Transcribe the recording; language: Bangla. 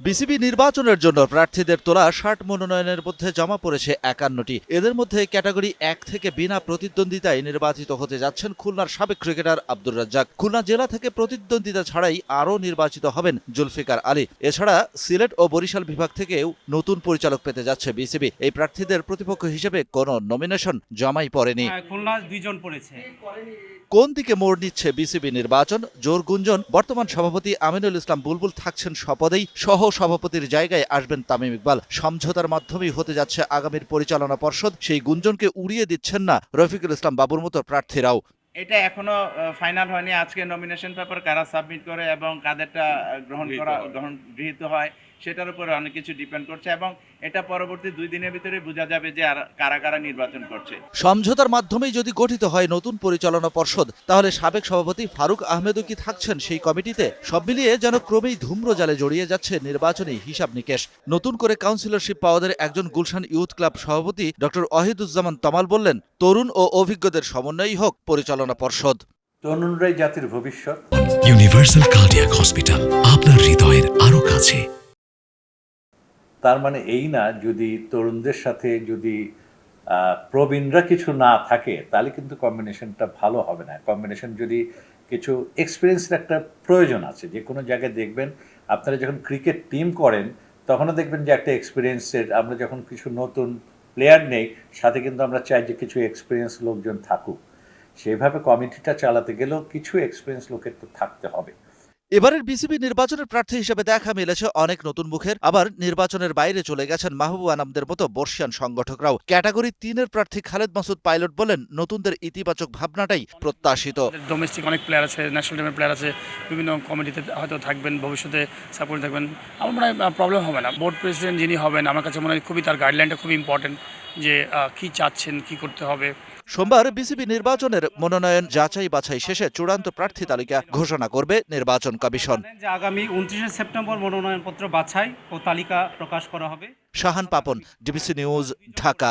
বিসিবি নির্বাচনের জন্য প্রার্থীদের তোলা ৬০ মনোনয়নের মধ্যে জমা পড়েছে ৫১টি। এদের মধ্যে ক্যাটাগরি ১ থেকে বিনা প্রতিদ্বন্দ্বিতায় নির্বাচিত হতে যাচ্ছেন খুলনার সাবেক ক্রিকেটার আব্দুর রাজ্জাক। খুলনা জেলা থেকে প্রতিদ্বন্দ্বিতা ছাড়াই আরও নির্বাচিত হবেন জুলফিকার আলী। এছাড়া সিলেট ও বরিশাল বিভাগ থেকেও নতুন পরিচালক পেতে যাচ্ছে বিসিবি। এই প্রার্থীদের প্রতিপক্ষ হিসেবে কোনো নমিনেশন জমাই পড়েনি। খুলনা ২ জন পড়েছে। কোন দিকে মোড় নিচ্ছে বিসিবি নির্বাচন? জোর গুঞ্জন বর্তমান সভাপতি আমিনুল ইসলাম বুলবুল থাকছেন শপথেই, সহ সভাপতির জায়গায় আসবেন তামিম ইকবাল। সমঝোতার মাধ্যমেই হতে যাচ্ছে আগামীর পরিচালনা পর্ষদ। সেই গুঞ্জনকে উড়িয়ে দিচ্ছেন না রফিকুল ইসলাম বাবুর মতো প্রার্থীরাও। এটা এখনো ফাইনাল হয়নি। আজকে নমিনেশন পেপার কারা সাবমিট করে এবং কাদেরটা গৃহীত হয় সেটার উপরে অনেক কিছু ডিপেন্ড করছে এবং এটা পরবর্তী 2 দিনের ভিতরে বোঝা যাবে যে আর কারা কারা নির্বাচন করছে। সমঝোতার মাধ্যমেই যদি গঠিত হয় নতুন পরিচালনা পর্ষদ, তাহলে সাবেক সভাপতি ফারুক আহমেদও কি থাকছেন সেই কমিটিতে? সব মিলিয়ে যেন ক্রমেই ধূম্রজালে জড়িয়ে যাচ্ছে নির্বাচনী হিসাব নিকেশ। নতুন করে কাউন্সিলরশিপ পাওয়াদের একজন গুলশান ইউথ ক্লাব সভাপতি ডক্টর ওয়াহিদুজ্জামান তমাল বললেন, তরুণ ও অভিজ্ঞদের সমন্বয়ই হোক পরিচালনা পর্ষদ। তরুণরাই জাতির ভবিষ্যৎ। ইউনিভার্সাল কার্ডিয়াক হসপিটাল, আপনার হৃদয়ের আরো কাছে। তার মানে এই না, যদি তরুণদের সাথে যদি প্রবীণরা কিছু না থাকে তাহলে কিন্তু কম্বিনেশনটা ভালো হবে না। কম্বিনেশন যদি কিছু এক্সপিরিয়েন্সের একটা প্রয়োজন আছে। যে কোনো জায়গায় দেখবেন আপনারা যখন ক্রিকেট টিম করেন তখনও দেখবেন যে একটা এক্সপিরিয়েন্সের, আমরা যখন কিছু নতুন প্লেয়ার নেই সাথে কিন্তু আমরা চাই যে কিছু এক্সপিরিয়েন্স লোকজন থাকুক। সেইভাবে কমিটিটা চালাতে গেলেও কিছু এক্সপিরিয়েন্স লোকের তো থাকতে হবে। এবারের বিসিবি নির্বাচনের প্রার্থী হিসেবে দেখা মিলেছে অনেক নতুন মুখের। আবার নির্বাচনের বাইরে চলে গেছেন মাহবুব আনামদের মতো বর্ষিয়ান সংগঠকরাও। ক্যাটাগরি ৩-এর প্রার্থী খালেদ মাসুদ পাইলট বলেন, নতুনদের ইতিবাচক ভাবনাটাই প্রত্যাশিত। ডোমেস্টিক অনেক প্লেয়ার আছে, ন্যাশনাল টিমের প্লেয়ার আছে, বিভিন্ন কমিটিতে হয়তো থাকবেন, ভবিষ্যতে সাপোর্ট থাকবেন। আমার মনে হয় প্রবলেম হবে না। বোর্ড প্রেসিডেন্ট যিনি হবেন, আমার কাছে মনে হয় খুবই তার গাইডলাইনটা খুবই ইম্পর্টেন্ট, যে কি চাচ্ছেন, কি করতে হবে। সোমবার বিসিবি নির্বাচনের মনোনয়ন যাচাই বাছাই শেষে চূড়ান্ত প্রার্থী তালিকা ঘোষণা করবে নির্বাচন কমিশন। যে আগামী 29 সেপ্টেম্বর মনোনয়নপত্র বাছাই ও তালিকা প্রকাশ করা হবে। Shahan Papon, DBC news, Dhaka.